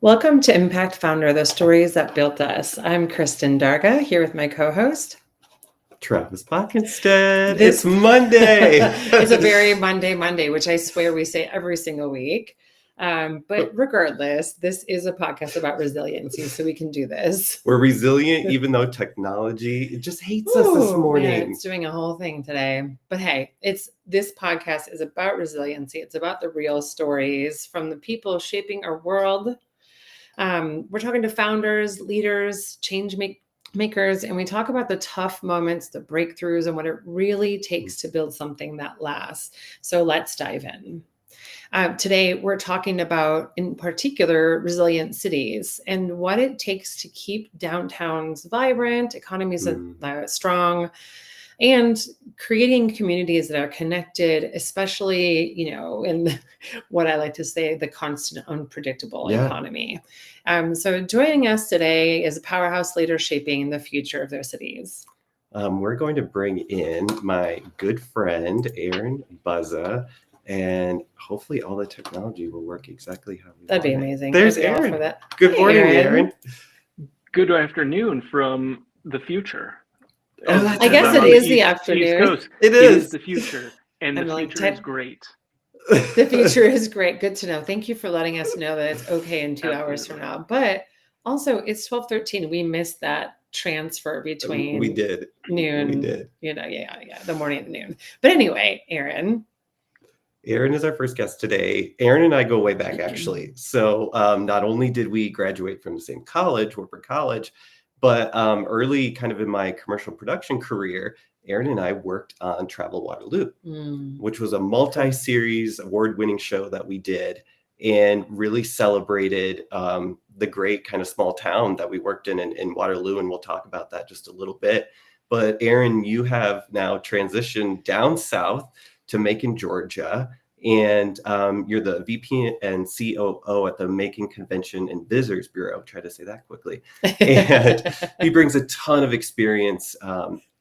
Welcome to Impact Founder, the stories that built us. I'm Kristen Darga here with my co-host. Travis Pockenstead. This- It's Monday. It's a very Monday, which I swear we say every single week. But regardless, this is a podcast about resiliency, so we can do this. We're resilient, even though technology just hates us this morning. Man, it's doing a whole thing today. But hey, this podcast is about resiliency. It's about the real stories from the people shaping our world. We're talking to founders, leaders, change makers, and we talk about the tough moments, the breakthroughs, and what it really takes to build something that lasts. So let's dive in. Today, we're talking about, in particular, resilient cities and what it takes to keep downtowns vibrant, economies strong, and creating communities that are connected, especially, in what I like to say, the constant unpredictable economy. So joining us today is a powerhouse leader shaping the future of their cities. We're going to bring in my good friend, Aaron Buzza, and hopefully all the technology will work exactly how we want. That'd be amazing. There's Aaron. For that. Good morning, Aaron. Good afternoon from the future. I guess it is the afternoon. East Coast. It is the future, and the future is great. The future is great. Good to know. Thank you for letting us know that it's okay in 2 hours from now. But also, it's 12:13. We missed that transfer between we did noon. We did. The morning and noon. But anyway, Aaron is our first guest today. Aaron and I go way back, actually. So not only did we graduate from the same college, Wartburg College, but early kind of in my commercial production career, Aaron and I worked on Travel Waterloo, which was a multi-series award-winning show that we did and really celebrated the great kind of small town that we worked in Waterloo. And we'll talk about that just a little bit. But Aaron, you have now transitioned down south to Macon, Georgia. And you're the VP and COO at the Macon Convention and Visitors Bureau. Try to say that quickly. And he brings a ton of experience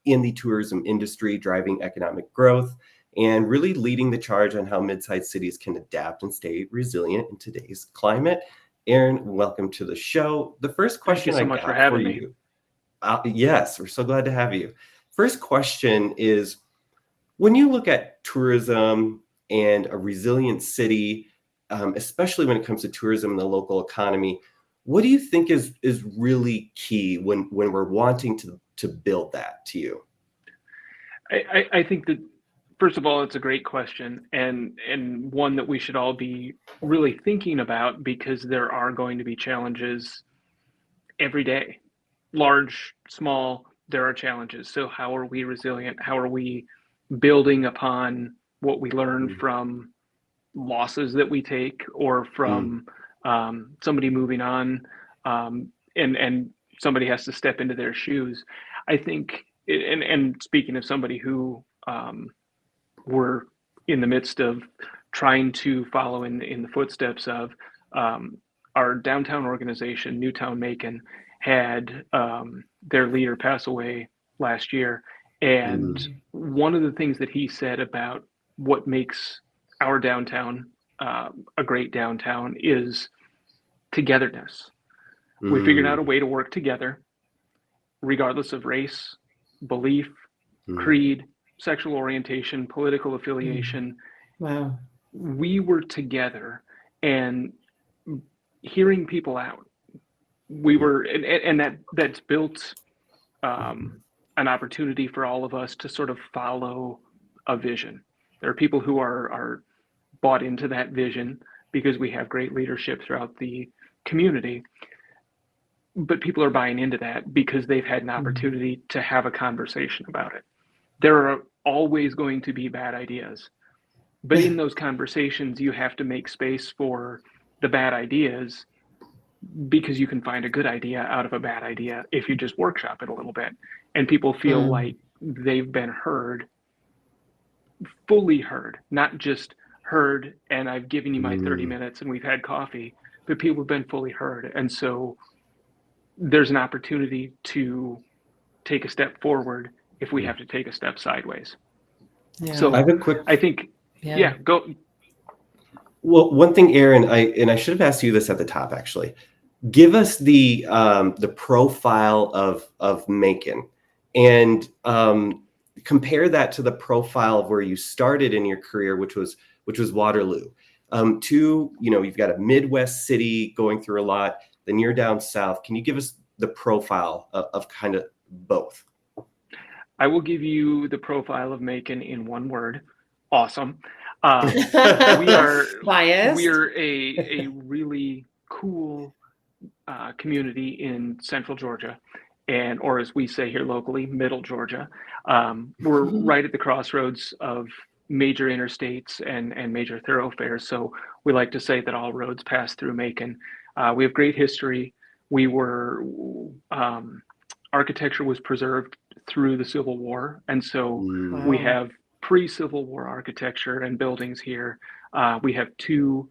in the tourism industry, driving economic growth, and really leading the charge on how mid-sized cities can adapt and stay resilient in today's climate. Aaron, welcome to the show. The first question Thank you so much for having me. Yes, we're so glad to have you. First question is, when you look at tourism and a resilient city, especially when it comes to tourism and the local economy, what do you think is really key when we're wanting to build that to you? I think that, first of all, it's a great question and one that we should all be really thinking about, because there are going to be challenges every day. Large, small, there are challenges. So how are we resilient? How are we building upon what we learn from losses that we take, or from somebody moving on, and somebody has to step into their shoes? I think, and speaking of somebody who we're in the midst of trying to follow in the footsteps of, our downtown organization, Newtown Macon, had their leader pass away last year. And one of the things that he said about what makes our downtown a great downtown is togetherness. We figured out a way to work together, regardless of race, belief, creed, sexual orientation, political affiliation. Wow. We were together and hearing people out. We were, and that's built an opportunity for all of us to sort of follow a vision. There are people who are bought into that vision because we have great leadership throughout the community, but people are buying into that because they've had an opportunity to have a conversation about it. There are always going to be bad ideas, but in those conversations, you have to make space for the bad ideas, because you can find a good idea out of a bad idea if you just workshop it a little bit, and people feel like they've been heard, fully heard, not just heard and I've given you my 30 minutes and we've had coffee, but people have been fully heard. And so there's an opportunity to take a step forward if we have to take a step sideways. Yeah. So I have a quick, I think, go. Well, one thing, Aaron, I should have asked you this at the top, actually. give us the profile of Macon, and compare that to the profile of where you started in your career, which was Waterloo. You've got a Midwest city going through a lot, then you're down south. Can you give us the profile of kind of both? I will give you the profile of Macon in one word: awesome. We are Biased. a really cool community in Central Georgia, or as we say here locally, Middle Georgia. We're right at the crossroads of major interstates and major thoroughfares. So we like to say that all roads pass through Macon. We have great history. Architecture was preserved through the Civil War, and so we have pre-Civil War architecture and buildings here. We have two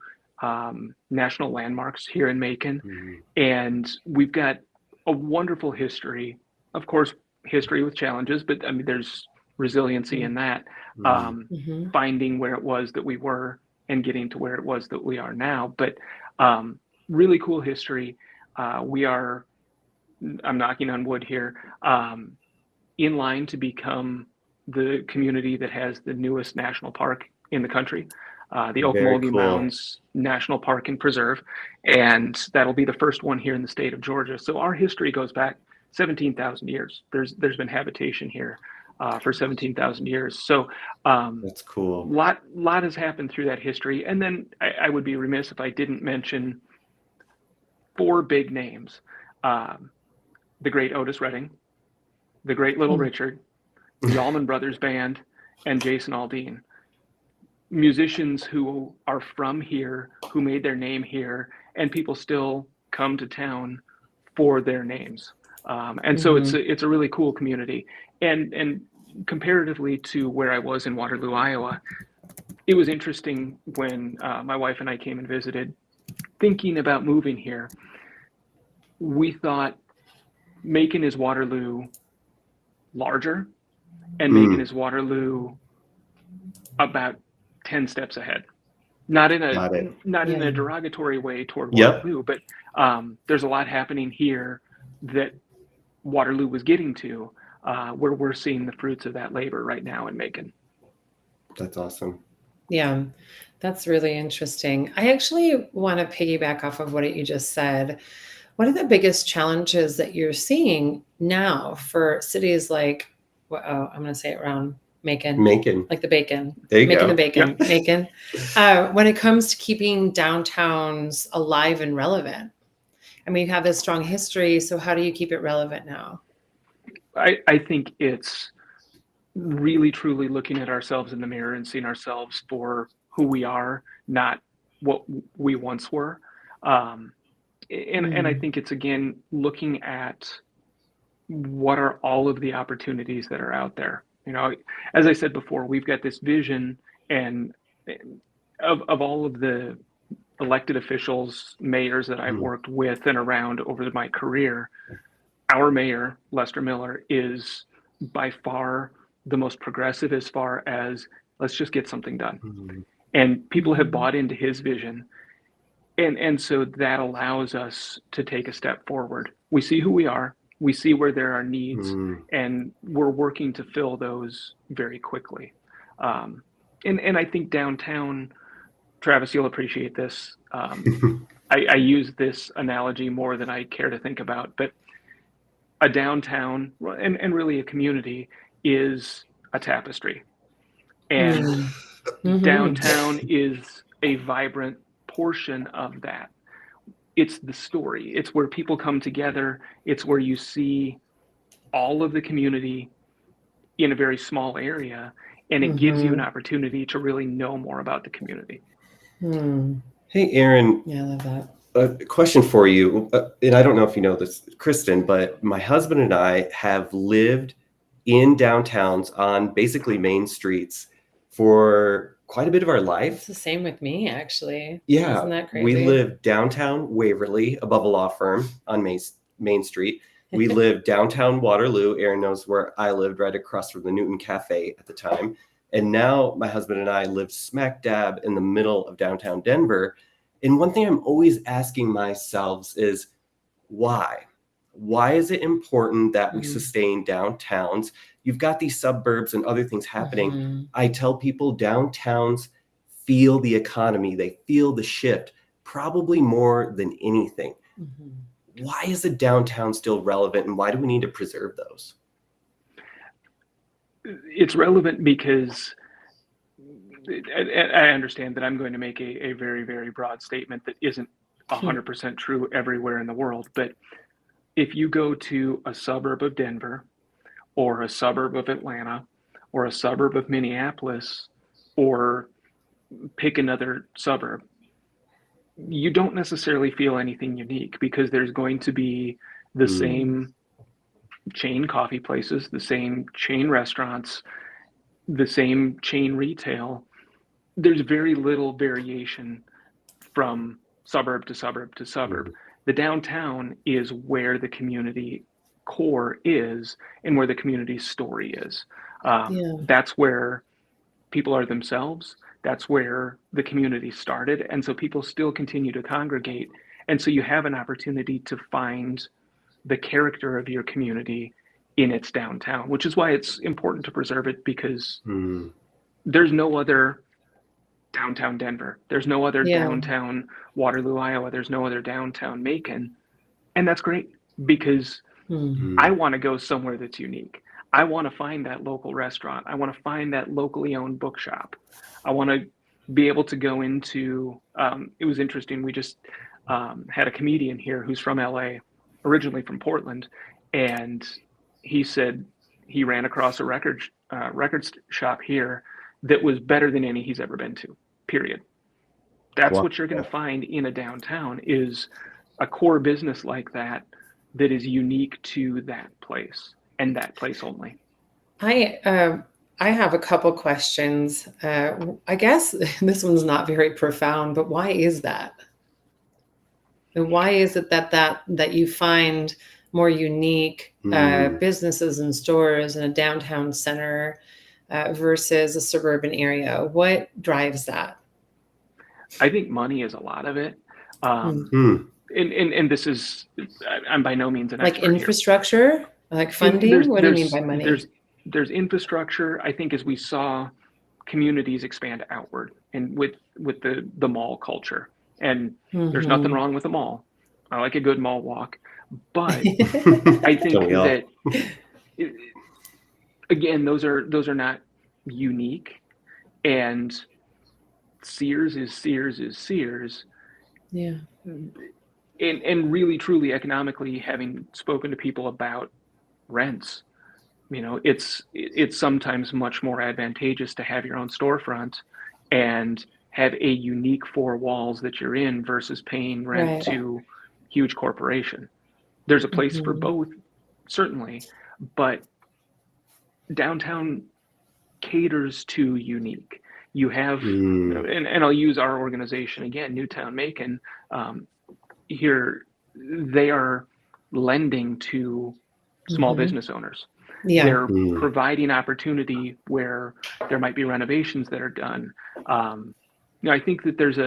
national landmarks here in Macon, and we've got a wonderful history. Of course, history with challenges, but I mean, there's resiliency in that. Finding where it was that we were and getting to where it was that we are now. But really cool history. I'm knocking on wood here, in line to become the community that has the newest national park in the country, the Okmulgee Mounds National Park and Preserve, and that'll be the first one here in the state of Georgia. So our history goes back 17,000 years. There's been habitation here for 17,000 years. So that's cool. Lot has happened through that history. And then I would be remiss if I didn't mention 4 big names. The great Otis Redding, the great Little Richard, the Allman Brothers Band, and Jason Aldean. Musicians who are from here, who made their name here, and people still come to town for their names. And so it's a really cool community. And comparatively to where I was in Waterloo, Iowa, it was interesting when my wife and I came and visited, thinking about moving here. We thought Macon is Waterloo larger, and Macon is Waterloo about 10 steps ahead. Not in a derogatory way toward Waterloo, but there's a lot happening here that Waterloo was getting to, where we're seeing the fruits of that labor right now in Macon. That's awesome. Yeah, that's really interesting. I actually want to piggyback off of what you just said. What are the biggest challenges that you're seeing now for cities like, I'm going to say it wrong, Macon, like the bacon, there you making go. the bacon, Macon, when it comes to keeping downtowns alive and relevant? I mean, you have this strong history, so how do you keep it relevant now? I think it's really truly looking at ourselves in the mirror and seeing ourselves for who we are, not what we once were. And I think it's, again, looking at what are all of the opportunities that are out there. You know, as I said before, we've got this vision and of all of the elected officials, mayors that I've worked with and around over my career. Our mayor, Lester Miller, is by far the most progressive as far as let's just get something done. And people have bought into his vision. And so that allows us to take a step forward. We see who we are, we see where there are needs, and we're working to fill those very quickly. And I think downtown, Travis, you'll appreciate this. I use this analogy more than I care to think about, but a downtown and really a community is a tapestry. And downtown is a vibrant portion of that. It's the story. It's where people come together. It's where you see all of the community in a very small area, and it gives you an opportunity to really know more about the community. Hey, Aaron. Yeah, I love that. A question for you, and I don't know if you know this, Kristen, but my husband and I have lived in downtowns on basically main streets for quite a bit of our life. It's the same with me, actually. Yeah. Isn't that crazy? We live downtown Waverly above a law firm on Main Street. We live downtown Waterloo. Aaron knows where I lived, right across from the Newton Cafe at the time. And now my husband and I live smack dab in the middle of downtown Denver. And one thing I'm always asking myself is, Why? Why is it important that we Mm. sustain downtowns? You've got these suburbs and other things happening. Mhm. I tell people downtowns feel the economy, they feel the shift, probably more than anything. Mhm. Why is the downtown still relevant, and why do we need to preserve those? It's relevant because I understand that I'm going to make a very, very broad statement that isn't 100% true everywhere in the world. But if you go to a suburb of Denver or a suburb of Atlanta or a suburb of Minneapolis or pick another suburb, you don't necessarily feel anything unique because there's going to be the Mm. same chain coffee places, the same chain restaurants, the same chain retail. There's very little variation from suburb to suburb to suburb. Mhm. The downtown is where the community core is and where the community story is. Yeah. That's where people are themselves. That's where the community started. And so people still continue to congregate. And so you have an opportunity to find the character of your community in its downtown, which is why it's important to preserve it, because Mm. there's no other downtown Denver. There's no other Yeah. downtown Waterloo, Iowa. There's no other downtown Macon. And that's great because Mm. Mm. I want to go somewhere that's unique. I want to find that local restaurant. I want to find that locally owned bookshop. I want to be able to go into, it was interesting. We just had a comedian here who's from LA, originally from Portland. And he said he ran across a record shop here that was better than any he's ever been to, period. That's Wow. what you're going to find in a downtown is a core business like that that is unique to that place and that place only. I have a couple questions. I guess this one's not very profound, but why is that? And why is it that you find more unique Mm. businesses and stores in a downtown center versus a suburban area? What drives that? I think money is a lot of it. Mm. And this is, I'm by no means an Like expert here. infrastructure, like funding? What do you mean by money? There's infrastructure. I think as we saw communities expand outward and with the mall culture, and there's nothing Mhm. wrong with a mall. I like a good mall walk, but I Don't think we all? that again, those are not unique, and Sears is Sears is Sears. Yeah. And really truly economically, having spoken to people about rents, it's sometimes much more advantageous to have your own storefront and have a unique four walls that you're in versus paying rent Right. to huge corporation. There's a place for Mhm. both, certainly, but downtown caters to unique. You have, Mm. and I'll use our organization again, Newtown Macon. Here, they are lending to small Mhm. business owners. Yeah. They're Mm. providing opportunity where there might be renovations that are done. I think that there's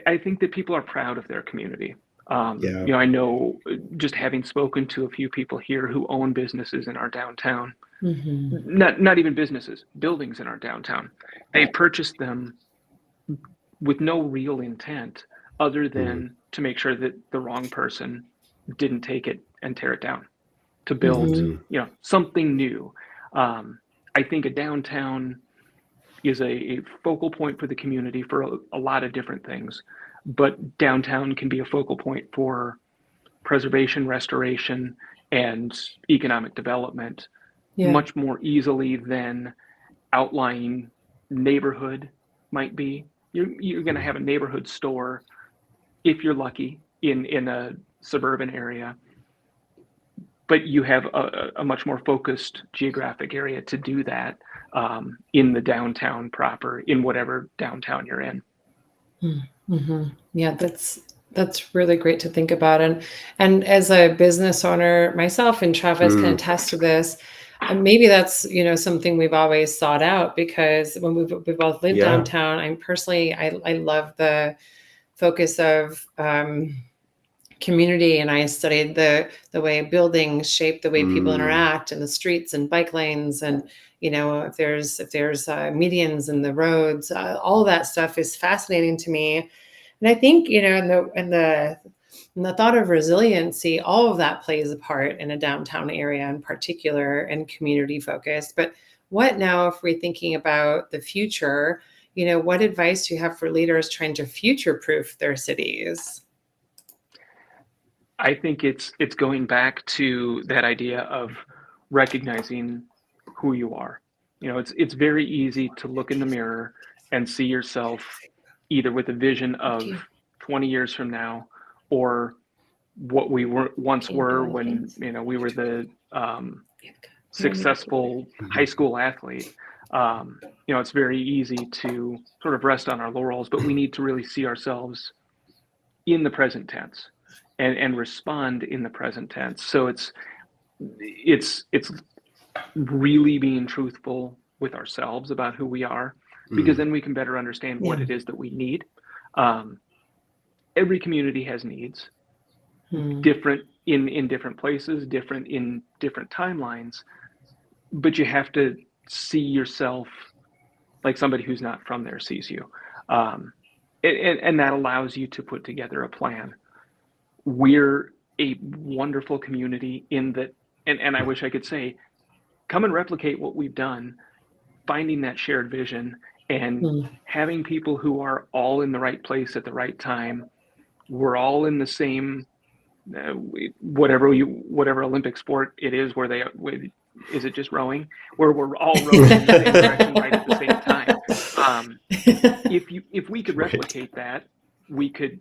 I think that people are proud of their community. Yeah. I know just having spoken to a few people here who own businesses in our downtown, Mhm. not even businesses, buildings in our downtown. They purchased them with no real intent other than to make sure that the wrong person didn't take it and tear it down to build, Mhm. something new. I think a downtown is a focal point for the community for a lot of different things, but downtown can be a focal point for preservation, restoration, and economic development Yeah. much more easily than outlying neighborhood might be. You're going to have a neighborhood store if you're lucky in a suburban area, but you have a much more focused geographic area to do that in the downtown proper, in whatever downtown you're in. Mhm. Yeah, that's really great to think about. And as a business owner myself, and Travis can Mm. attest to this, maybe that's something we've always sought out, because when we both lived Yeah. downtown, I personally I love focus of community, and I studied the way buildings shape the way people interact in the streets and bike lanes, and if there's medians in the roads, all of that stuff is fascinating to me. And I think in the thought of resiliency, all of that plays a part in a downtown area in particular, and community focused. But what now if we're thinking about the future? What advice do you have for leaders trying to future-proof their cities? I think it's going back to that idea of recognizing who you are. It's very easy to look in the mirror and see yourself either with a vision of 20 years from now, or what we once were when we were the successful high school athlete. It's very easy to sort of rest on our laurels, but we need to really see ourselves in the present tense and respond in the present tense. So it's really being truthful with ourselves about who we are, because then we can better understand what it is that we need. Every community has needs, different in different places, different in different timelines, but you have to see yourself like somebody who's not from there sees you. And that allows you to put together a plan. We're a wonderful community in that, and I wish I could say, come and replicate what we've done, finding that shared vision and having people who are all in the right place at the right time. We're all in the same, whatever Olympic sport it is, is it just rowing? Where we're all rowing in the same direction right at the same time. If we could replicate that, we could,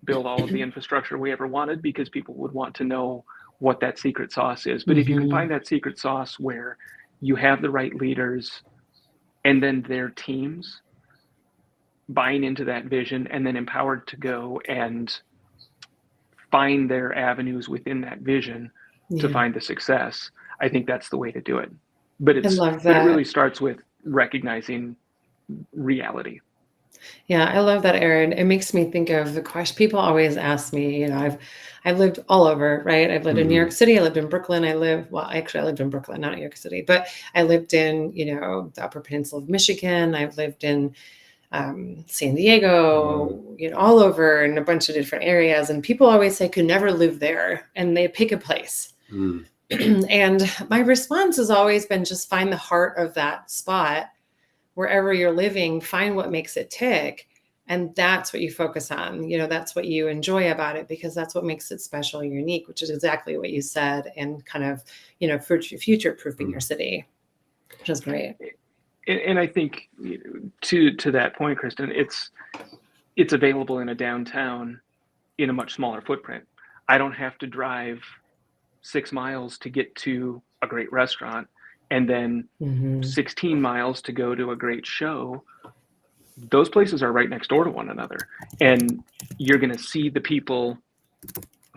build all of the infrastructure we ever wanted, because people would want to know what that secret sauce is. But if you can find that secret sauce where you have the right leaders and then their teams buying into that vision and then empowered to go and find their avenues within that vision to find the success, I think that's the way to do it. But it really starts with recognizing reality. Yeah, I love that, Aaron. It makes me think of the question people always ask me. I've lived all over, right? I've lived in New York City. I lived in Brooklyn. I lived in Brooklyn, not New York City, but I lived in, the Upper Peninsula of Michigan. I've lived in San Diego, all over in a bunch of different areas. And people always say, could never live there. And they pick a place. And my response has always been, just find the heart of that spot. Wherever you're living, find what makes it tick. And that's what you focus on. That's what you enjoy about it, because that's what makes it special and unique, which is exactly what you said, and kind of, future-proofing your city, which is great. And I think to that point, Kristen, it's available in a downtown in a much smaller footprint. I don't have to drive 6 miles to get to a great restaurant, and then 16 miles to go to a great show. Those places are right next door to one another. And you're going to see the people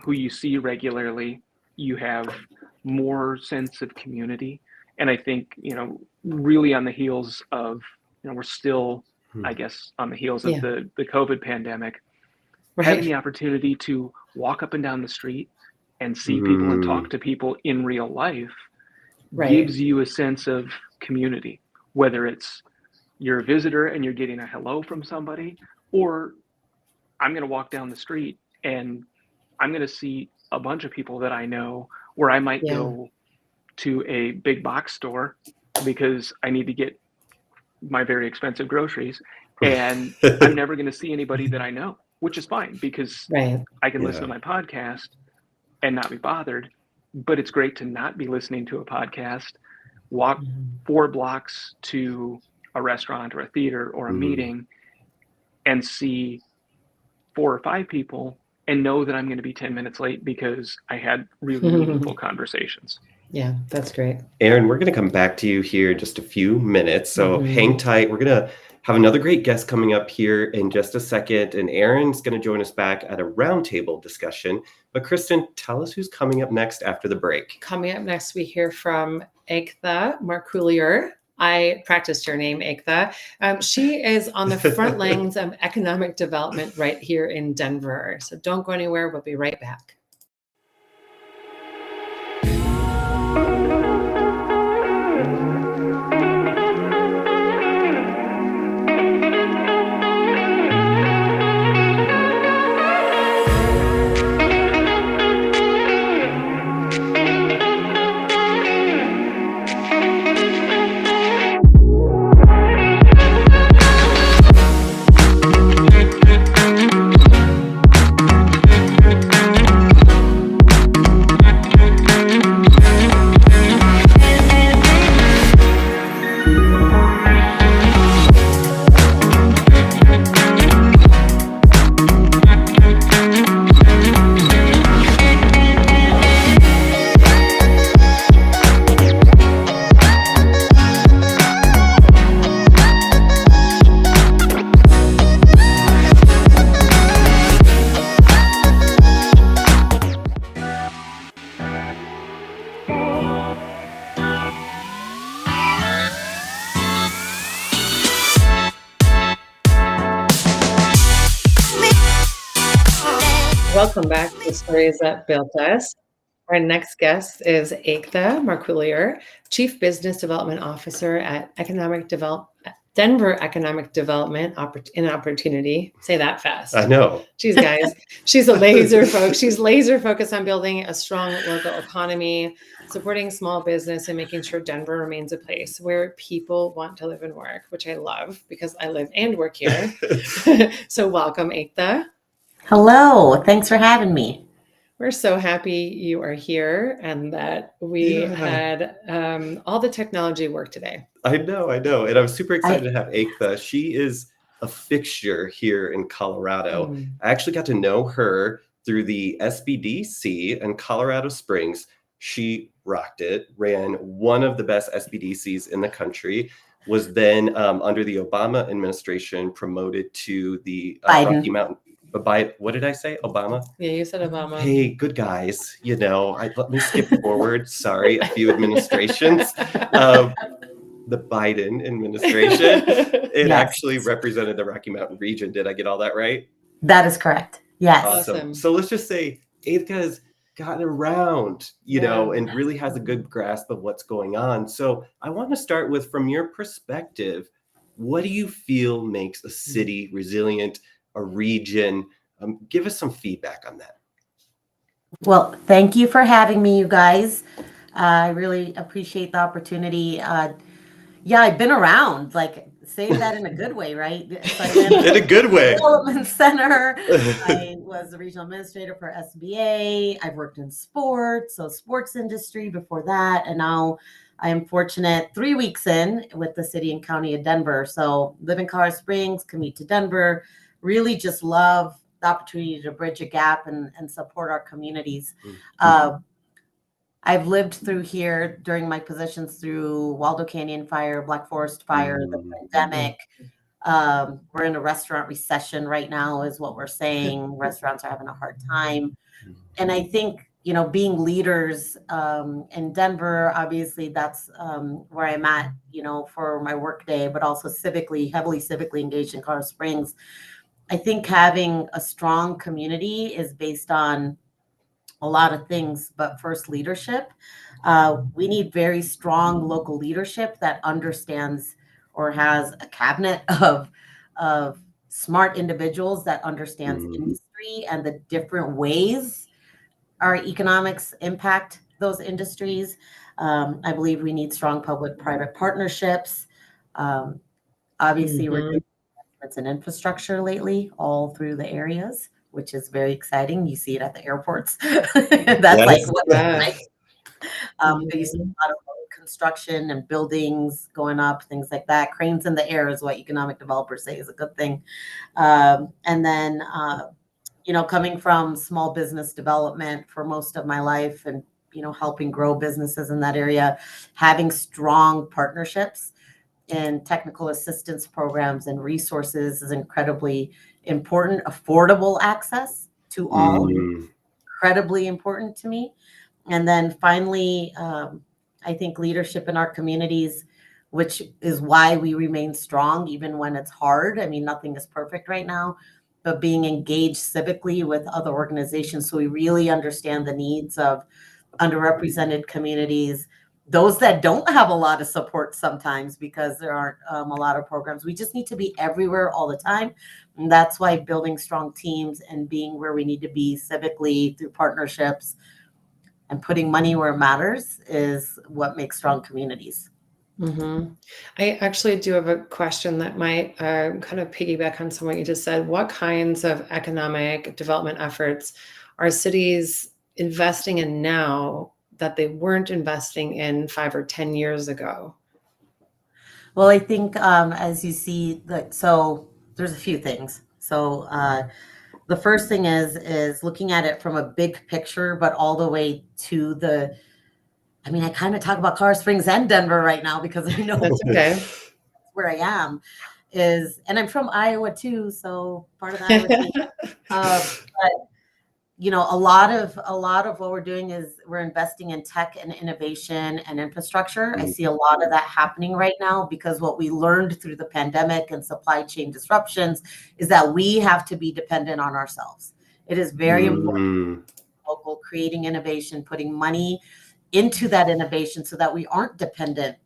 who you see regularly. You have more sense of community. And I think, really on the heels of, we're still, I guess, on the heels of the COVID pandemic, having the opportunity to walk up and down the street and see people and talk to people in real life gives you a sense of community, whether it's you're a visitor and you're getting a hello from somebody, or I'm going to walk down the street and I'm going to see a bunch of people that I know, where I might go to a big box store because I need to get my very expensive groceries, and I'm never going to see anybody that I know, which is fine, because I can listen to my podcast and not be bothered. But it's great to not be listening to a podcast, walk 4 blocks to a restaurant or a theater or a meeting and see 4 or 5 people and know that I'm going to be 10 minutes late because I had really meaningful conversations. Yeah, that's great. Aaron, we're going to come back to you here in just a few minutes. So hang tight. We're going to have another great guest coming up here in just a second. And Aaron's going to join us back at a roundtable discussion. But Kristen, tell us who's coming up next after the break. Coming up next, we hear from Egtha Markulier, I practiced your name, Ekta. She is on the front lines of economic development right here in Denver. So don't go anywhere. We'll be right back. Welcome back to Stories That Built Us. Our next guest is Ekta Marcoullier, Chief Business Development Officer at Denver Economic Development and Opportunity. Say that fast. I know. Geez, guys, she's laser focused on building a strong local economy, supporting small business, and making sure Denver remains a place where people want to live and work, which I love because I live and work here. So welcome, Ekta. Hello, thanks for having me. We're so happy you are here and that we had all the technology work today. I know. And I'm super excited to have Ekta. She is a fixture here in Colorado. I actually got to know her through the SBDC in Colorado Springs. She rocked it, ran one of the best SBDCs in the country, was then under the Obama administration promoted to the Rocky Mountain. What did I say? Obama? Yeah, you said Obama. Hey, good guys. Let me skip forward. Sorry, a few administrations. The Biden administration. It actually represented the Rocky Mountain region. Did I get all that right? That is correct. Yes. Awesome. So let's just say Ekta has gotten around, and really has a good grasp of what's going on. So I want to start with, from your perspective, what do you feel makes a city resilient, a region? Give us some feedback on that. Well, thank you for having me, you guys. I really appreciate the opportunity. I've been around, say that in a good way, right? So in a good way. Development Center. I was the regional administrator for SBA. I've worked in sports, so sports industry before that. And now I am fortunate 3 weeks in with the city and county of Denver. So live in Colorado Springs, commute to Denver. Really just love the opportunity to bridge a gap and support our communities. I've lived through here during my positions through Waldo Canyon fire, Black Forest fire, the pandemic. We're in a restaurant recession right now is what we're saying. Restaurants are having a hard time. And I think, being leaders in Denver, obviously that's where I'm at, for my work day, but also heavily civically engaged in Colorado Springs. I think having a strong community is based on a lot of things, but first leadership. We need very strong local leadership that understands or has a cabinet of smart individuals that understands industry and the different ways our economics impact those industries. I believe we need strong public-private partnerships. Obviously, we're doing investments in infrastructure lately, all through the areas, which is very exciting. You see it at the airports. That's what nice. You see a lot of construction and buildings going up, things like that. Cranes in the air is what economic developers say is a good thing. And then, coming from small business development for most of my life and, helping grow businesses in that area, having strong partnerships and technical assistance programs and resources is incredibly important. Affordable access to all, incredibly important to me. And then finally, I think leadership in our communities which is why we remain strong even when it's hard. I mean, nothing is perfect right now, but being engaged civically with other organizations so we really understand the needs of underrepresented communities, those that don't have a lot of support sometimes because there aren't a lot of programs. We just need to be everywhere all the time. And that's why building strong teams and being where we need to be civically through partnerships and putting money where it matters is what makes strong communities. Mm-hmm. I actually do have a question that might kind of piggyback on some of what you just said. What kinds of economic development efforts are cities investing in now that they weren't investing in 5 or 10 years ago? Well, I think as you see, so there's a few things. So the first thing is looking at it from a big picture, but all the way to I mean, I kind of talk about Colorado Springs and Denver right now because I know That's okay. where I am and I'm from Iowa too. So part of that would be, but you know, a lot of what we're doing is we're investing in tech and innovation and infrastructure. I see a lot of that happening right now because what we learned through the pandemic and supply chain disruptions is that we have to be dependent on ourselves. It is very important local creating innovation, putting money into that innovation so that we aren't dependent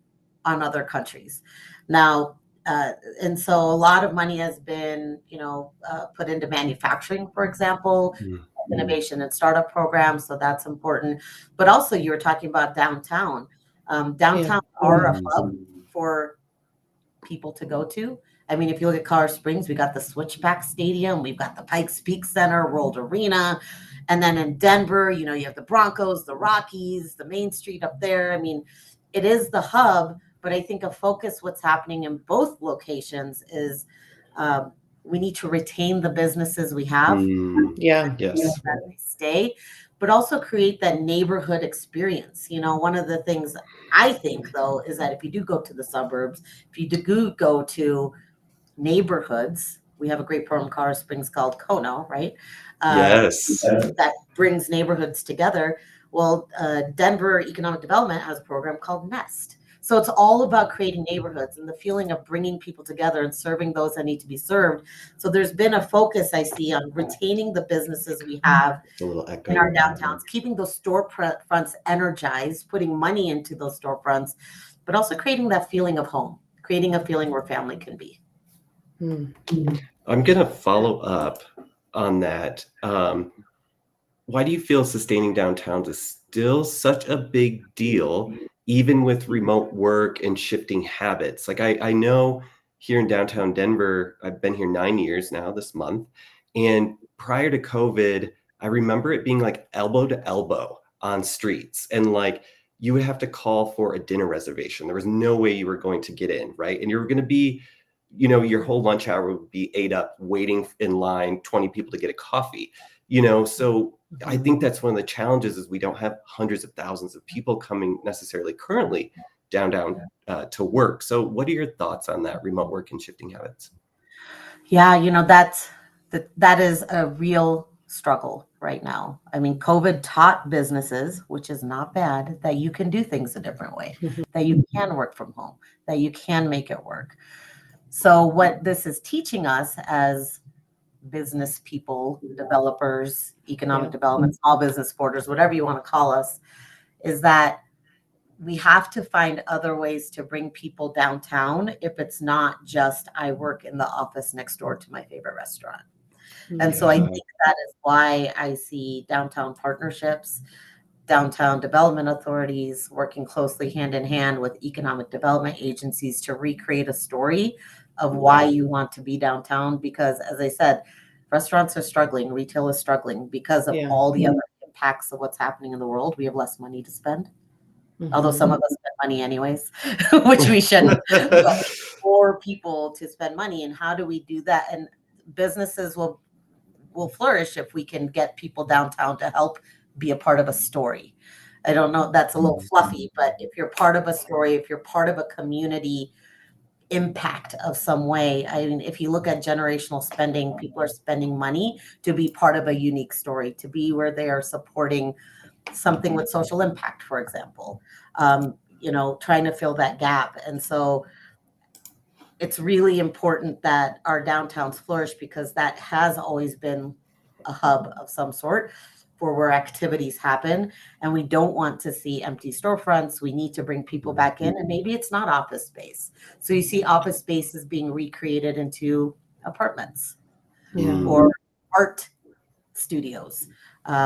on other countries. Now, and so a lot of money has been, put into manufacturing, for example, innovation and startup programs. So that's important. But also you were talking about downtown. Downtown are a hub for people to go to. I mean, if you look at Colorado Springs, we got the Switchback Stadium, we've got the Pikes Peak Center, World Arena. And then in Denver, you have the Broncos, the Rockies, the Main Street up there. I mean, it is the hub, but I think a focus what's happening in both locations is we need to retain the businesses we have. Yeah. Yes. That they stay, but also create that neighborhood experience. One of the things I think, though, is that if you do go to the suburbs, if you do go to neighborhoods, we have a great program in Colorado Springs called Kono, right? Yes. That brings neighborhoods together. Well, Denver Economic Development has a program called Nest. So it's all about creating neighborhoods and the feeling of bringing people together and serving those that need to be served. So there's been a focus I see on retaining the businesses we have in our downtowns, keeping those storefronts energized, putting money into those storefronts, but also creating that feeling of home, creating a feeling where family can be. I'm going to follow up on that. Why do you feel sustaining downtowns is still such a big deal, even with remote work and shifting habits? Like I know here in downtown Denver, I've been here 9 years now this month. And prior to COVID, I remember it being like elbow to elbow on streets. And like you would have to call for a dinner reservation. There was no way you were going to get in, right? And you were going to be, your whole lunch hour would be ate up waiting in line, 20 people to get a coffee, so I think that's one of the challenges is we don't have hundreds of thousands of people coming necessarily currently downtown to work. So what are your thoughts on that remote work and shifting habits? Yeah, that is a real struggle right now. I mean, COVID taught businesses, which is not bad, that you can do things a different way, that you can work from home, that you can make it work. So what this is teaching us as business people, developers, economic development, small business supporters, whatever you want to call us, is that we have to find other ways to bring people downtown if it's not just I work in the office next door to my favorite restaurant. And so I think that is why I see downtown partnerships, downtown development authorities working closely hand in hand with economic development agencies to recreate a story of why you want to be downtown. Because as I said, restaurants are struggling, retail is struggling because of all the other impacts of what's happening in the world. We have less money to spend. Although some of us spend money anyways, which we shouldn't. But for people to spend money, and how do we do that? And businesses will flourish if we can get people downtown to help be a part of a story. I don't know, that's a little fluffy, but if you're part of a story, if you're part of a community impact of some way, I mean, if you look at generational spending, people are spending money to be part of a unique story, to be where they are supporting something with social impact, for example. trying to fill that gap. And so it's really important that our downtowns flourish, because that has always been a hub of some sort for where activities happen. And we don't want to see empty storefronts. We need to bring people back in, and maybe it's not office space. So you see office spaces being recreated into apartments or art studios,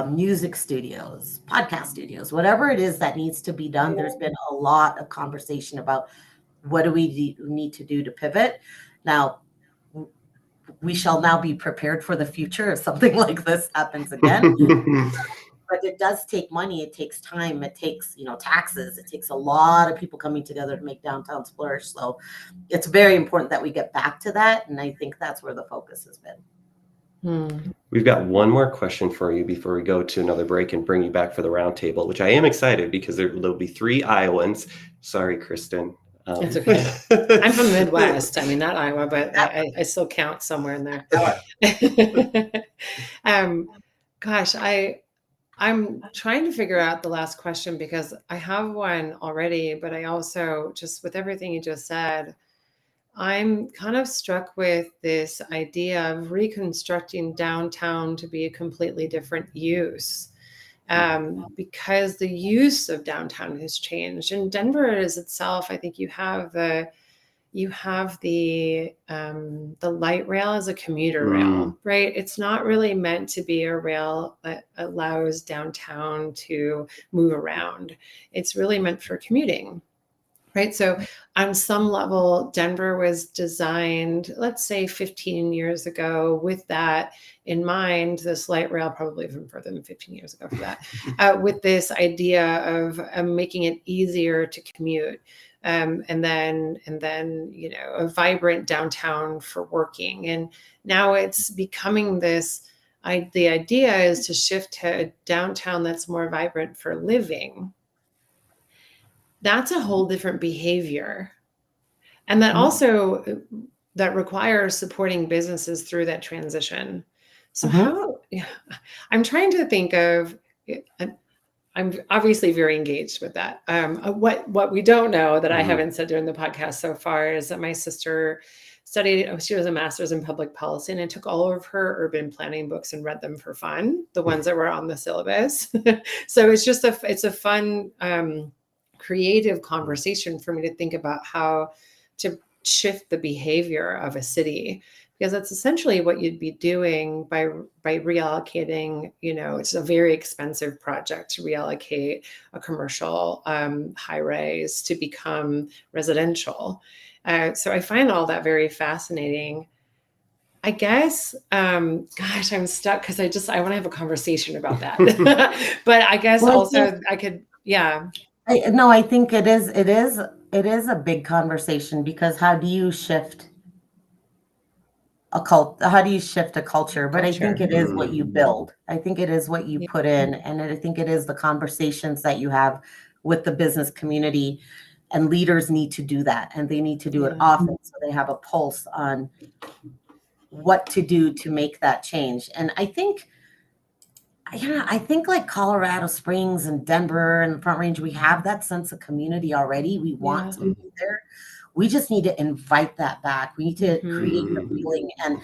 music studios, podcast studios, whatever it is that needs to be done. There's been a lot of conversation about what do we need to do to pivot. Now, we shall now be prepared for the future if something like this happens again. But it does take money. It takes time. It takes, taxes. It takes a lot of people coming together to make downtowns flourish. So it's very important that we get back to that. And I think that's where the focus has been. We've got one more question for you before we go to another break and bring you back for the roundtable, which I am excited because there'll be 3 Iowans. Sorry, Kristen. It's okay. I'm from the Midwest. I mean, not Iowa, but I still count somewhere in there. Gosh, I'm trying to figure out the last question because I have one already, but I also, just with everything you just said, I'm kind of struck with this idea of reconstructing downtown to be a completely different use. Because the use of downtown has changed. In Denver as itself, I think you have the light rail as a commuter rail, right? It's not really meant to be a rail that allows downtown to move around. It's really meant for commuting, right? So on some level, Denver was designed, let's say 15 years ago, with that in mind. This light rail, probably even further than 15 years ago for that, with this idea of making it easier to commute. And then, a vibrant downtown for working. And now it's becoming this, the idea is to shift to a downtown that's more vibrant for living. That's a whole different behavior. And that also, that requires supporting businesses through that transition. So I'm trying to think of, I'm obviously very engaged with that. What we don't know that I haven't said during the podcast so far is that my sister studied, she was a master's in public policy, and I took all of her urban planning books and read them for fun, the ones that were on the syllabus. So it's just it's a fun, creative conversation for me to think about how to shift the behavior of a city, because that's essentially what you'd be doing by reallocating. It's a very expensive project to reallocate a commercial high rise to become residential. So I find all that very fascinating. I guess, gosh, I'm stuck because I want to have a conversation about that. But I guess I could, yeah. I think it is a big conversation, because how do you shift a culture? But I think it is what you build. I think it is what you put in. And I think it is the conversations that you have with the business community, and leaders need to do that. And they need to do it often, so they have a pulse on what to do to make that change. And I think like Colorado Springs and Denver and the Front Range, we have that sense of community already. We want to be there. We just need to invite that back. We need to create the feeling. And,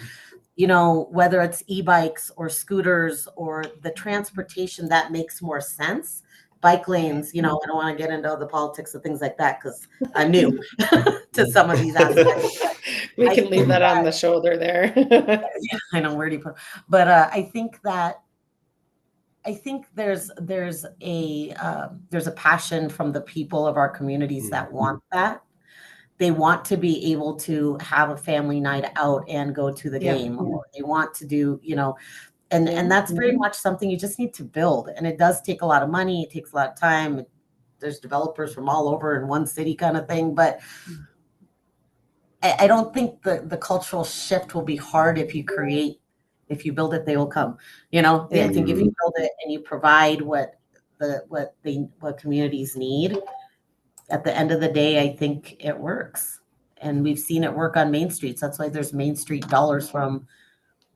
whether it's e-bikes or scooters or the transportation that makes more sense, bike lanes, I don't want to get into the politics of things like that, because I'm new to some of these aspects. We can leave that on the shoulder there. I know, where do you put, but I think there's a passion from the people of our communities that want that. They want to be able to have a family night out and go to the game, or they want to do, and that's very much something you just need to build. And it does take a lot of money. It takes a lot of time. There's developers from all over in one city kind of thing. But I don't think the cultural shift will be hard if you build it, they will come. I think if you build it and you provide what communities need, at the end of the day, I think it works. And we've seen it work on main streets. That's why there's Main Street dollars from,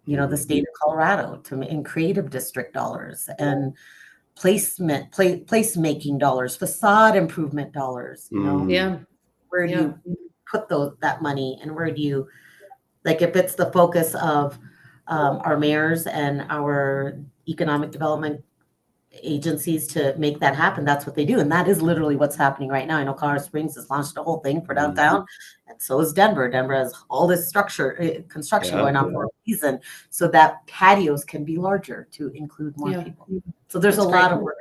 the state of Colorado in creative district dollars. And placemaking dollars, facade improvement dollars, you know, Yeah. where do Yeah. you put that money, and where do you, like, if it's the focus of our mayors and our economic development agencies to make that happen, that's what they do. And that is literally what's happening right now. I know Colorado Springs has launched a whole thing for downtown, and so is Denver. Denver has all this construction Yeah. going on for a reason, so that patios can be larger to include more Yeah. people. So there's That's a lot great. of work.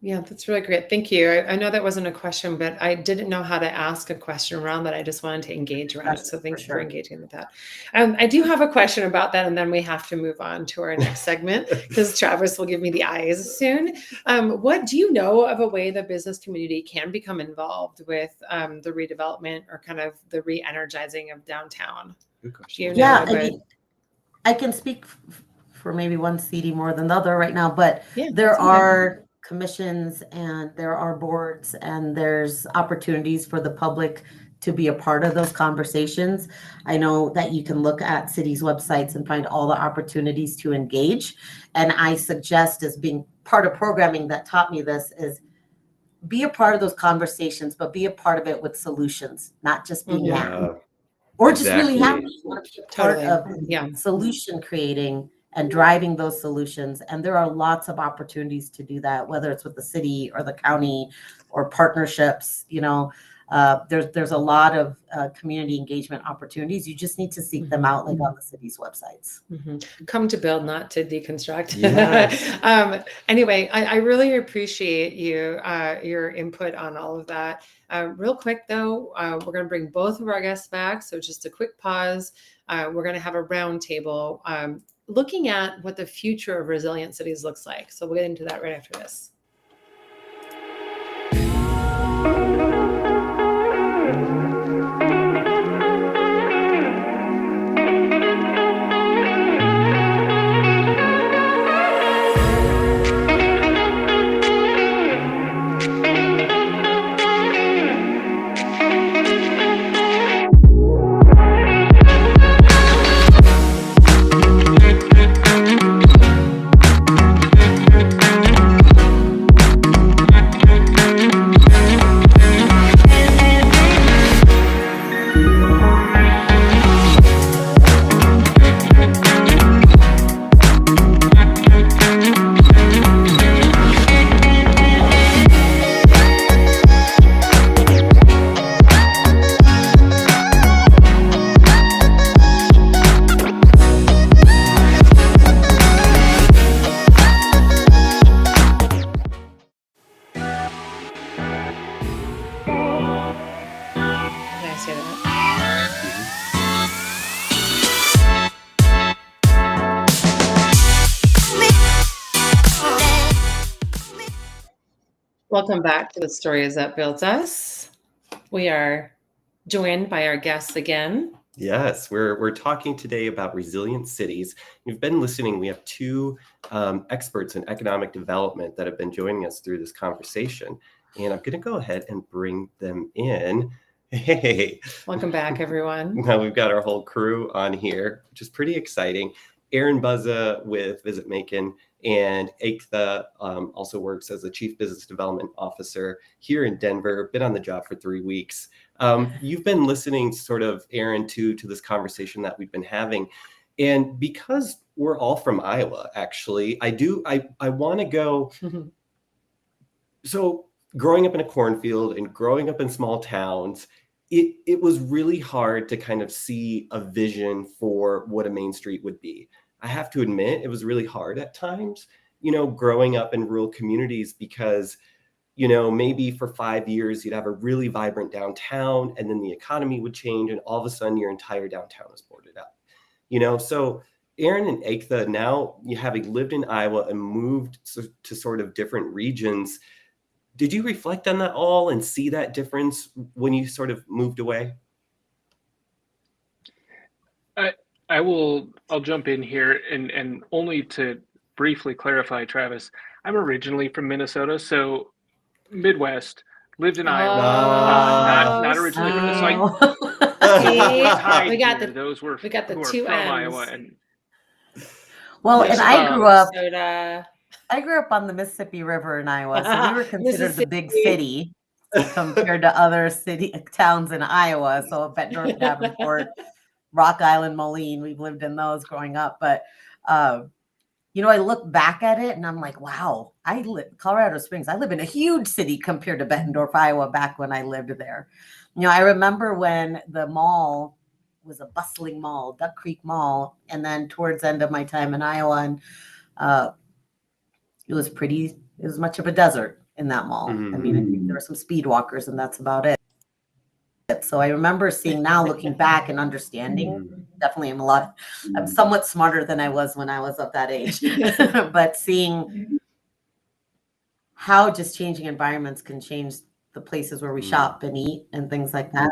Yeah, that's really great. Thank you. I know that wasn't a question, but I didn't know how to ask a question around that. I just wanted to engage around it. So thanks for engaging with that. I do have a question about that, and then we have to move on to our next segment because Travis will give me the eyes soon. What do you know of a way the business community can become involved with the redevelopment or kind of the re-energizing of downtown? Good question. You know, Yeah, but- I mean, I can speak for maybe one CD more than the other right now, but Yeah, there that's okay. are commissions and there are boards and there's opportunities for the public to be a part of those conversations. I know that you can look at cities' websites and find all the opportunities to engage. And I suggest, as being part of programming that taught me this, is be a part of those conversations, but be a part of it with solutions, not just being Mhm. happy. Yeah. Or just really Exactly. happy. You want to be a part Totally. of Yeah. solution creating and driving those solutions. And there are lots of opportunities to do that, whether it's with the city or the county or partnerships. You know, there's a lot of community engagement opportunities. You just need to seek them out, like on the city's websites. Come to build, not to deconstruct. Yes. Anyway, I really appreciate your input on all of that. Real quick though, we're going to bring both of our guests back. So just a quick pause. We're going to have a round table looking at what the future of resilient cities looks like. So we'll get into that right after this. Can I say that? Welcome back to The Stories That Built Us. We are joined by our guests again. Yes, we're talking today about resilient cities. You've been listening. We have two experts in economic development that have been joining us through this conversation, and I'm going to go ahead and bring them in. Hey, Welcome back, everyone. now we've got our whole crew on here, which is pretty exciting. Aaron Buzza with Visit Macon, and Eiktha also works as the Chief Business Development Officer here in Denver, been on the job for 3 weeks. You've been listening sort of, Aaron, to this conversation that we've been having. And because we're all from Iowa, actually, I want to go. So growing up in a cornfield and growing up in small towns, it was really hard to kind of see a vision for what a main street would be. I have to admit, it was really hard at times, you know, growing up in rural communities, because, you know, maybe for 5 years you'd have a really vibrant downtown, and then the economy would change, and all of a sudden your entire downtown is boarded up. You know, so Aaron and Eiktha, now you having lived in Iowa and moved to sort of different regions, did you reflect on that all and see that difference when you sort of moved away? I'll jump in here and only to briefly clarify, Travis, I'm originally from Minnesota, so Midwest, lived in Iowa, not originally from the site. We got the Those were we got the who are two from ends. Iowa, and Well, Yes. and I grew up. Minnesota. I grew up on the Mississippi River in Iowa, so we were considered the big Mississippi. city compared to other towns in Iowa. So Bettendorf, Davenport, Rock Island, Moline, we've lived in those growing up. But I look back at it and I'm like, wow, Colorado Springs. I live in a huge city compared to Bettendorf, Iowa, back when I lived there. I remember when the mall was a bustling mall, Duck Creek Mall, and then towards the end of my time in Iowa, and it was much of a desert in that mall. I mean, I think there were some speed walkers and that's about it. So I remember seeing now, looking back and understanding, definitely I'm somewhat smarter than I was when I was of that age, but seeing how just changing environments can change the places where we shop and eat and things like that.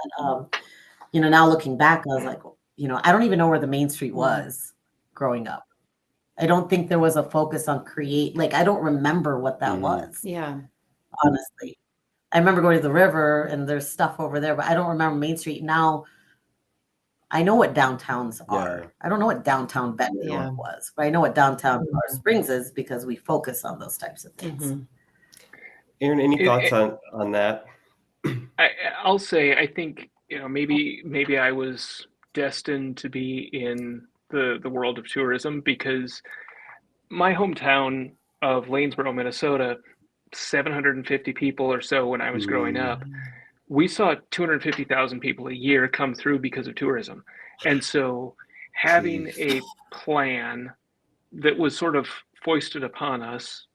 Now looking back, I was like, I don't even know where the Main Street was growing up. I don't think there was a focus on I don't remember what that was. Yeah. Honestly. I remember going to the river and there's stuff over there, but I don't remember Main Street. Now I know what downtowns are. Yeah. I don't know what downtown Bettendorf was, but I know what downtown Colorado Springs is because we focus on those types of things. Aaron, any thoughts on that? I'll say, I think, maybe I was destined to be in the world of tourism, because my hometown of Lanesboro, Minnesota, 750 people or so when I was growing up, we saw 250,000 people a year come through because of tourism. And so having a plan that was sort of foisted upon us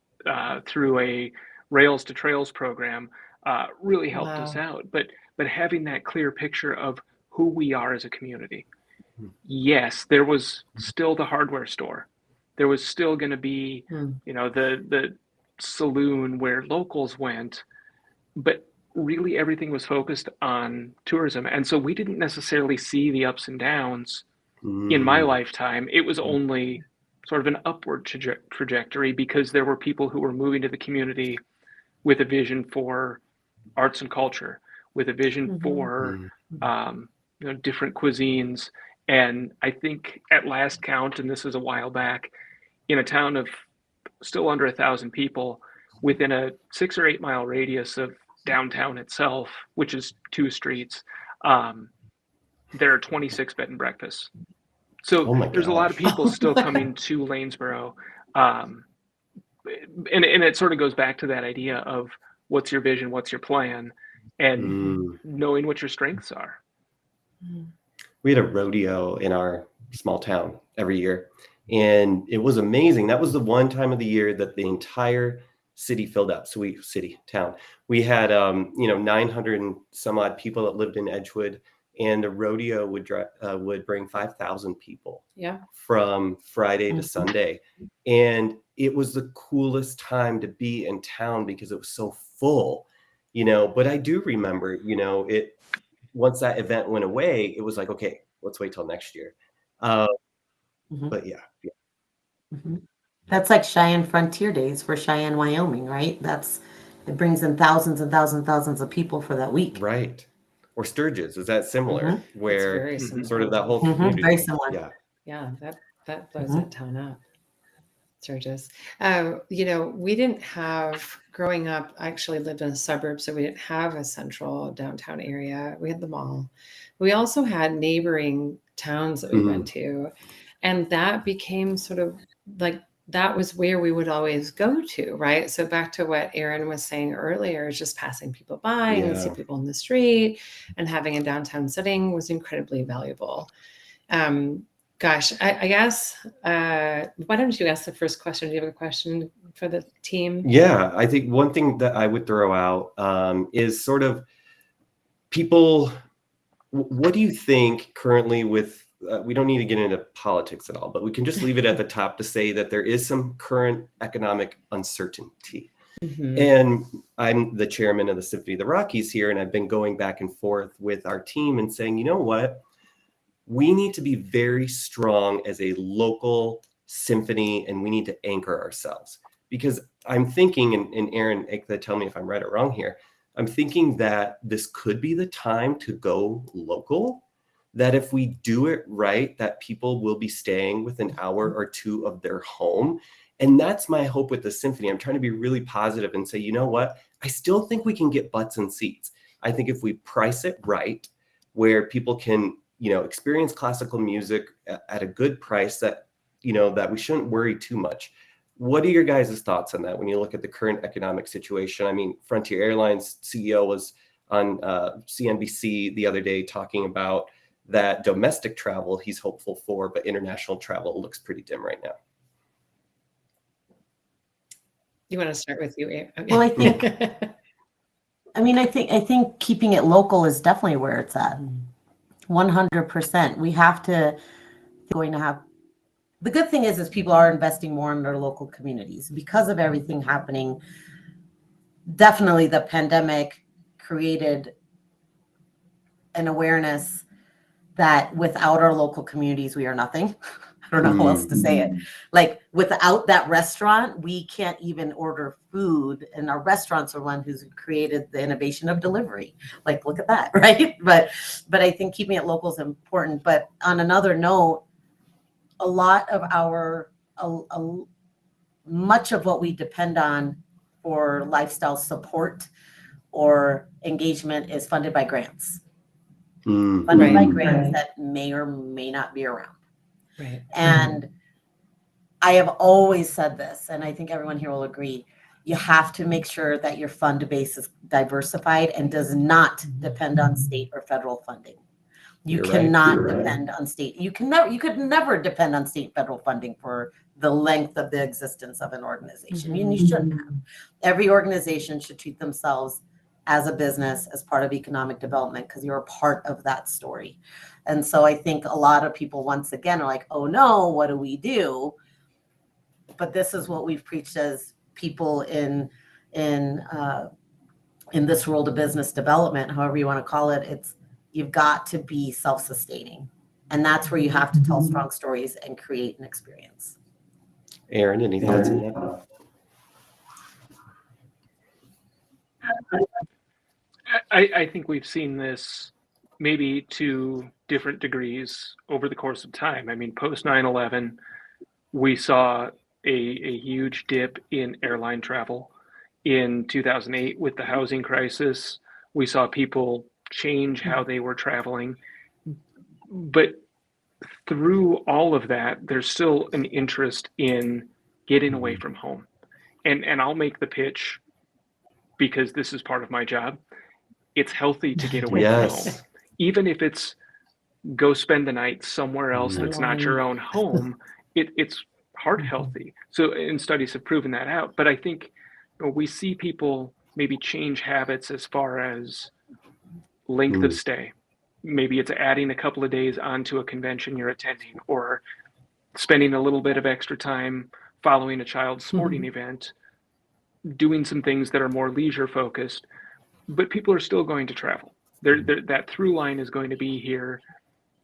through a Rails to Trails program really helped us out. But having that clear picture of who we are as a community. Yes, there was still the hardware store. There was still going to be, the saloon where locals went, but really everything was focused on tourism. And so we didn't necessarily see the ups and downs in my lifetime. It was only sort of an upward trajectory because there were people who were moving to the community with a vision for arts and culture, with a vision for different cuisines. And I think at last count, and this is a while back, in a town of still under 1,000 people, within a 6 or 8 mile radius of downtown itself, which is 2 streets, there are 26 bed and breakfasts. So there's a lot of people still coming to Lanesboro. And it sort of goes back to that idea of what's your vision, what's your plan, and knowing what your strengths are. We had a rodeo in our small town every year, and it was amazing. That was the one time of the year that the entire city filled up. So we had 900 and some odd people that lived in Edgewood, and the rodeo would bring 5,000 people from Friday to Sunday. And it was the coolest time to be in town because it was so full, but I do remember, once that event went away, it was like, okay, let's wait till next year. But yeah. That's like Cheyenne Frontier Days for Cheyenne, Wyoming, right? It brings in thousands and thousands and thousands of people for that week. Right. Or Sturgis, is that similar? Where sort of that whole community. Very similar. Yeah, that blows that town up. Sturgis. We didn't have, growing up, I actually lived in a suburb, so we didn't have a central downtown area. We had the mall. We also had neighboring towns that we went to, and that became sort of like, that was where we would always go to, right? So back to what Aaron was saying earlier, is just passing people by and see people in the street, and having a downtown setting was incredibly valuable. Gosh, I guess, why don't you ask the first question? Do you have a question for the team? Yeah, I think one thing that I would throw out is sort of people, what do you think currently with, we don't need to get into politics at all, but we can just leave it at the top to say that there is some current economic uncertainty. And I'm the chairman of the Symphony of the Rockies here, and I've been going back and forth with our team and saying, you know what? We need to be very strong as a local symphony, and we need to anchor ourselves. Because I'm thinking, and Aaron, tell me if I'm right or wrong here, I'm thinking that this could be the time to go local, that if we do it right, that people will be staying within an hour or two of their home. And that's my hope with the symphony. I'm trying to be really positive and say, you know what? I still think we can get butts and seats. I think if we price it right, where people can, experience classical music at a good price, that, that we shouldn't worry too much. What are your guys' thoughts on that when you look at the current economic situation? I mean, Frontier Airlines CEO was on CNBC the other day talking about that domestic travel he's hopeful for, but international travel looks pretty dim right now. You want to start with you, Aaron? Okay. Well, I think keeping it local is definitely where it's at. 100%. We have to going to have. The good thing is people are investing more in their local communities because of everything happening. Definitely, the pandemic created an awareness that without our local communities, we are nothing. I don't know how else to say it. Like without that restaurant, we can't even order food. And our restaurants are one who's created the innovation of delivery. Like, look at that, right? But I think keeping it local is important. But on another note, a lot of much of what we depend on for lifestyle support or engagement is funded by grants. Funded by grants that may or may not be around. Right. And I have always said this, and I think everyone here will agree, you have to make sure that your fund base is diversified and does not depend on state or federal funding. You cannot depend on state. You could never depend on state and federal funding for the length of the existence of an organization. And you shouldn't have. Every organization should treat themselves as a business, as part of economic development, because you're a part of that story. And so I think a lot of people, once again, are like, oh no, what do we do? But this is what we've preached as people in this world of business development, however you want to call it. It's you've got to be self-sustaining. And that's where you have to tell strong stories and create an experience. Aaron, any thoughts on that? I think we've seen this maybe to different degrees over the course of time. I mean, post 9/11, we saw a huge dip in airline travel. In 2008, with the housing crisis, we saw people change how they were traveling. But through all of that, there's still an interest in getting away from home. And I'll make the pitch, because this is part of my job. It's healthy to get away from home. Even if it's go spend the night somewhere else that's not your own home, it's heart healthy. So, and studies have proven that out. But I think we see people maybe change habits as far as length of stay. Maybe it's adding a couple of days onto a convention you're attending, or spending a little bit of extra time following a child's sporting event, doing some things that are more leisure focused. But people are still going to travel. That through line is going to be here.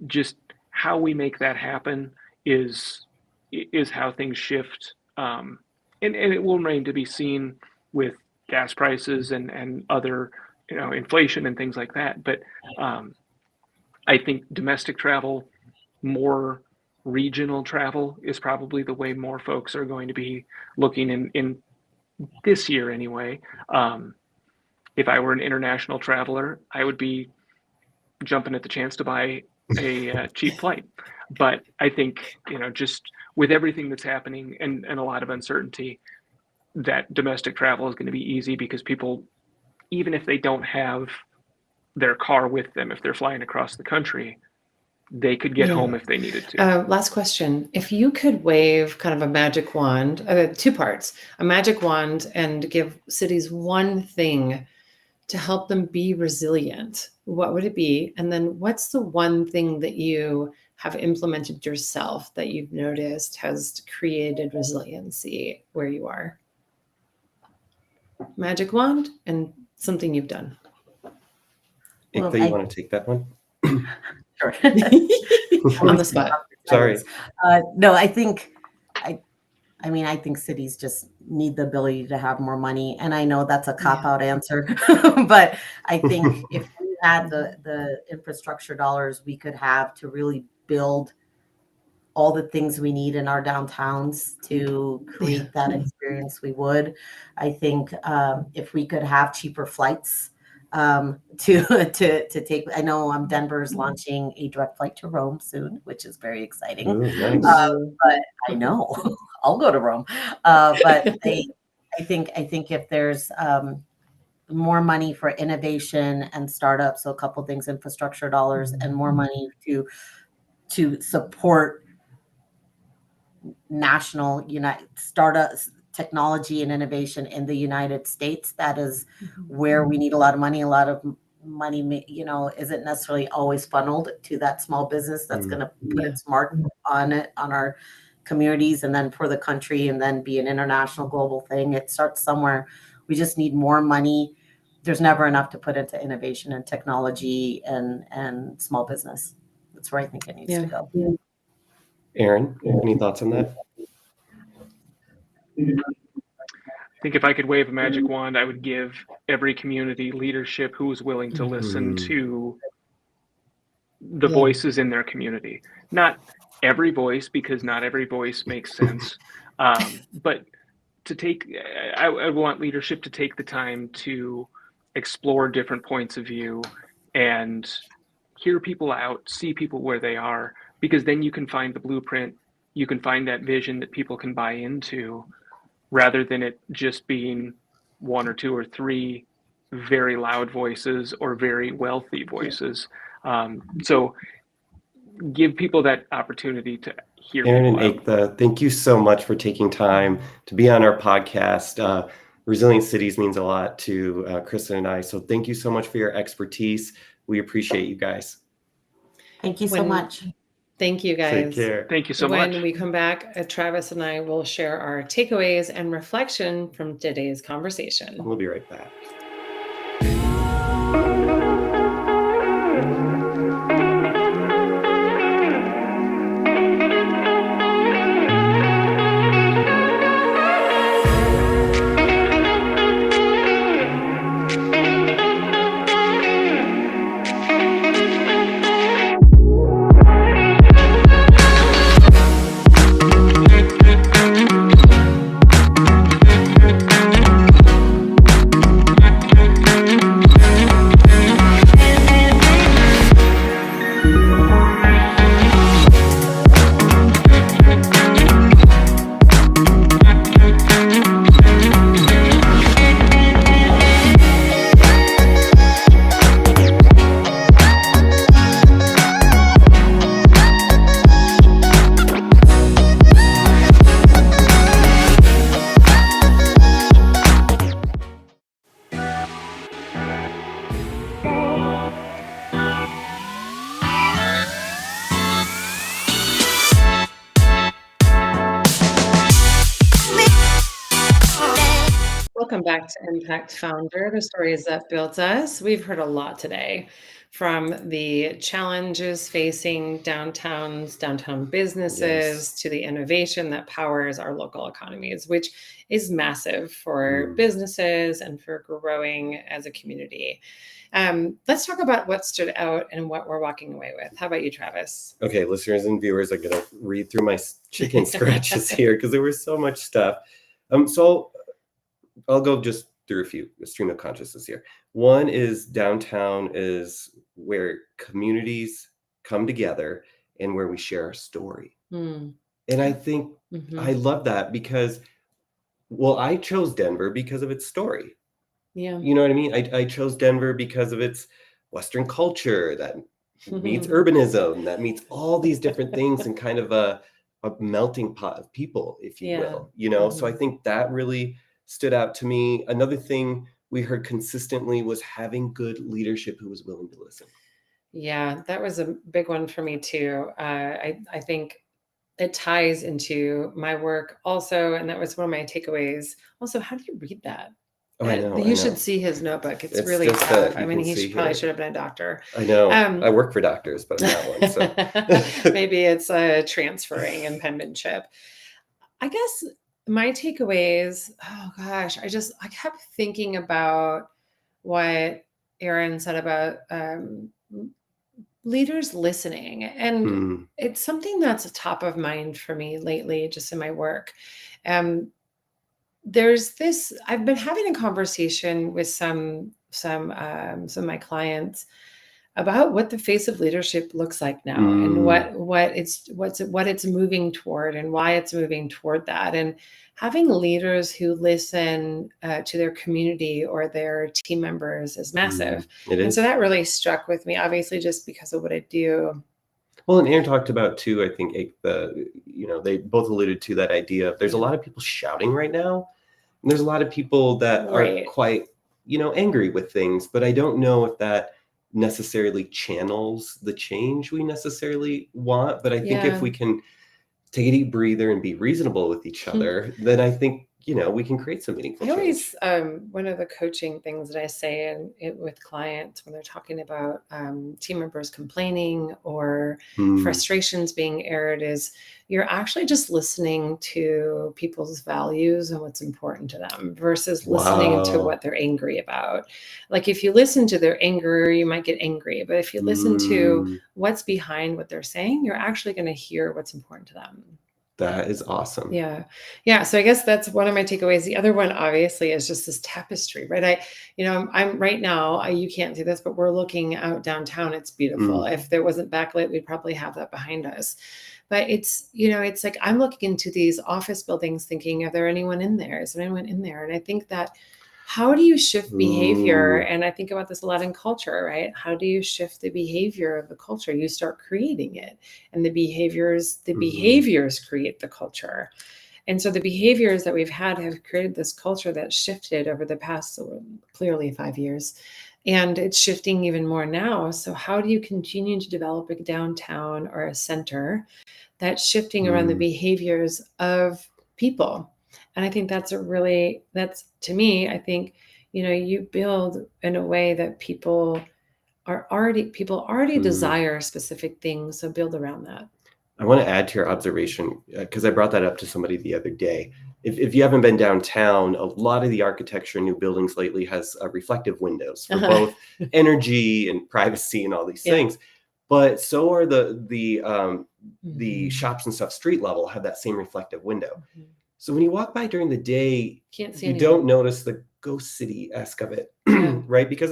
Just how we make that happen is how things shift. And it will remain to be seen with gas prices and other, inflation and things like that. But I think domestic travel, more regional travel is probably the way more folks are going to be looking in this year anyway. If I were an international traveler, I would be jumping at the chance to buy a cheap flight. But I think, just with everything that's happening and a lot of uncertainty, that domestic travel is going to be easy, because people, even if they don't have their car with them, if they're flying across the country, they could get home if they needed to. Last question. If you could wave kind of a magic wand, two parts, a magic wand, and give cities one thing to help them be resilient, what would it be? And then what's the one thing that you have implemented yourself that you've noticed has created resiliency where you are? Magic wand and something you've done. Inkta, you want to take that one? Sure. On the spot. Sorry. No, I think cities just need the ability to have more money. And I know that's a cop-out answer, but I think if we had the infrastructure dollars we could have to really build all the things we need in our downtowns to create that experience, we would. I think if we could have cheaper flights to take, I know Denver's launching a direct flight to Rome soon, which is very exciting. Ooh, nice. But I know I'll go to Rome. But I think if there's more money for innovation and startups, so a couple things, infrastructure dollars, and more money to support national startups, technology and innovation in the United States. That is where we need a lot of money. A lot of money, isn't necessarily always funneled to that small business that's going to put its mark on our communities, and then for the country, and then be an international global thing. It starts somewhere. We just need more money. There's never enough to put into innovation and technology and small business. That's where I think it needs to go. Aaron, any thoughts on that? I think if I could wave a magic wand, I would give every community leadership who is willing to listen to the voices in their community. Not every voice, because not every voice makes sense. But I want leadership to take the time to explore different points of view and hear people out, see people where they are, because then you can find the blueprint, you can find that vision that people can buy into, rather than it just being one or two or three very loud voices or very wealthy voices. So give people that opportunity to hear. Aaron and Ekta, thank you so much for taking time to be on our podcast. Resilient Cities means a lot to Kristen and I. So thank you so much for your expertise. We appreciate you guys. Thank you so much. Thank you, guys. Take care. Thank you so much. When we come back, Travis and I will share our takeaways and reflection from today's conversation. We'll be right back. Welcome back to Impact Founder, the stories that built us. We've heard a lot today, from the challenges facing downtowns, downtown businesses, to the innovation that powers our local economies, which is massive for businesses and for growing as a community. Let's talk about what stood out and what we're walking away with. How about you, Travis? Okay, listeners and viewers, I'm going to read through my chicken scratches here because there was so much stuff. So I'll go just through a stream of consciousness here. One is downtown is where communities come together and where we share our story. And I think I love that because, well, I chose Denver because of its story. Yeah. You know what I mean? I chose Denver because of its Western culture that meets urbanism, that meets all these different things, and kind of a melting pot of people, if you will, So I think that really stood out to me. Another thing we heard consistently was having good leadership who was willing to listen. Yeah, that was a big one for me too. I think it ties into my work also, and that was one of my takeaways. Also, how do you read that? Oh, I know. You should see his notebook. It's really just tough. that I mean, you can he see probably here. should have been a doctor. I know. I work for doctors, but I'm not one. So Maybe it's transferring and penmanship. I guess my takeaways, oh gosh, I kept thinking about what Aaron said about leaders listening. And Mm, it's something that's top of mind for me lately, just in my work. Um, there's this, I've been having a conversation with some of my clients about what the face of leadership looks like now, and mm, what it's moving toward, and why it's moving toward that. And having leaders who listen to their community or their team members is massive. it And so is. that really struck with me, obviously, just because of what I do. Well, and Aaron talked about too, I think they both alluded to that idea of there's a Yeah. lot of people shouting right now. And there's a lot of people that are Right. quite, angry with things, but I don't know if that necessarily channels the change we necessarily want. But I think if Yeah. we can take a deep breather and be reasonable with each other, then I think, we can create some meaningful I change. always, one of the coaching things that I say with clients when they're talking about team members complaining or Hmm. frustrations being aired is you're actually just listening to people's values and what's important to them versus listening to Wow. what they're angry about. Like if you listen to their anger, you might get angry. But if you listen to Mm, what's behind what they're saying, you're actually going to hear what's important to them. that is awesome. Yeah. Yeah. So I guess that's one of my takeaways. The other one, obviously, is just this tapestry, right? I'm right now, you can't see this, but we're looking out downtown. It's beautiful. Mm, If there wasn't backlit, we'd probably have that behind us. But it's like I'm looking into these office buildings thinking, are there anyone in there? Is there anyone in there? And I think that how do you shift behavior? ooh, And I think about this a lot in culture, right? How do you shift the behavior of the culture? You start creating it, and the mhm, behaviors create the culture. And so the behaviors that we've had have created this culture that shifted over the past clearly 5 years. And it's shifting even more now. So, how do you continue to develop a downtown or a center that's shifting around the mm, behaviors of people? And I think that's to me, I think, you build in a way that people already mm. desire specific things. So build around that. I want to add to your observation because I brought that up to somebody the other day. If you haven't been downtown, a lot of the architecture in new buildings lately has reflective windows for both energy and privacy and all these Yeah. things. But so are the Mhm. shops and stuff street level have that same reflective window. Mhm. So when you walk by during the day, Can't see you don't anyone. notice the ghost city-esque of it, Yeah, right? Because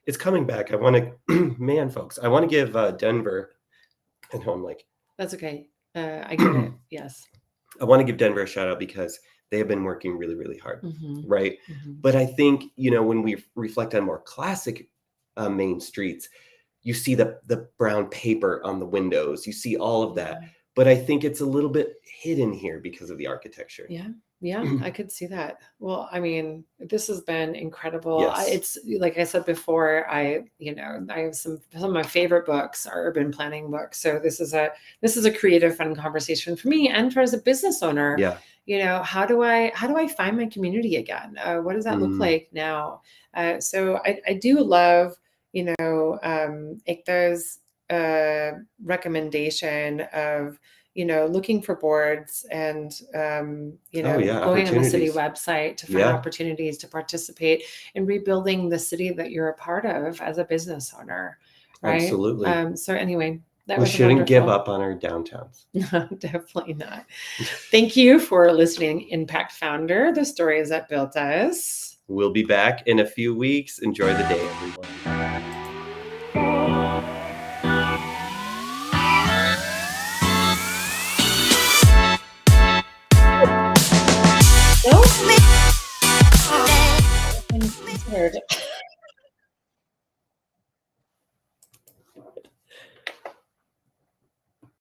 it's coming back. I want to, man, folks, I want to give Denver. I know I'm like that's okay. I get it. Yes. I want to give Denver a shout out because they have been working really, really hard, Hmm. right? Hmm. But I think when we reflect on more classic main streets, you see the brown paper on the windows, you see all of that. Yeah. But I think it's a little bit hidden here because of the architecture. Yeah. Yeah. I could see that. Well, I mean, this has been incredible. Yes. It's like I said before, I have some of my favorite books are urban planning books. So this is a creative, fun conversation for me and for as a business owner. Yeah. How do I find my community again? What does that look Mm, like now? So I do love, Ekta's recommendation of looking for boards and oh yeah, going on the city opportunities. website to find Yeah, opportunities to participate in rebuilding the city that you're a part of as a business owner, right? absolutely. So anyway, that We was shouldn't give wonderful. up on our downtowns. No, definitely not. Thank you for listening, Impact Founder, the stories that built us. We'll be back in a few weeks. Enjoy the day, everyone. Don't make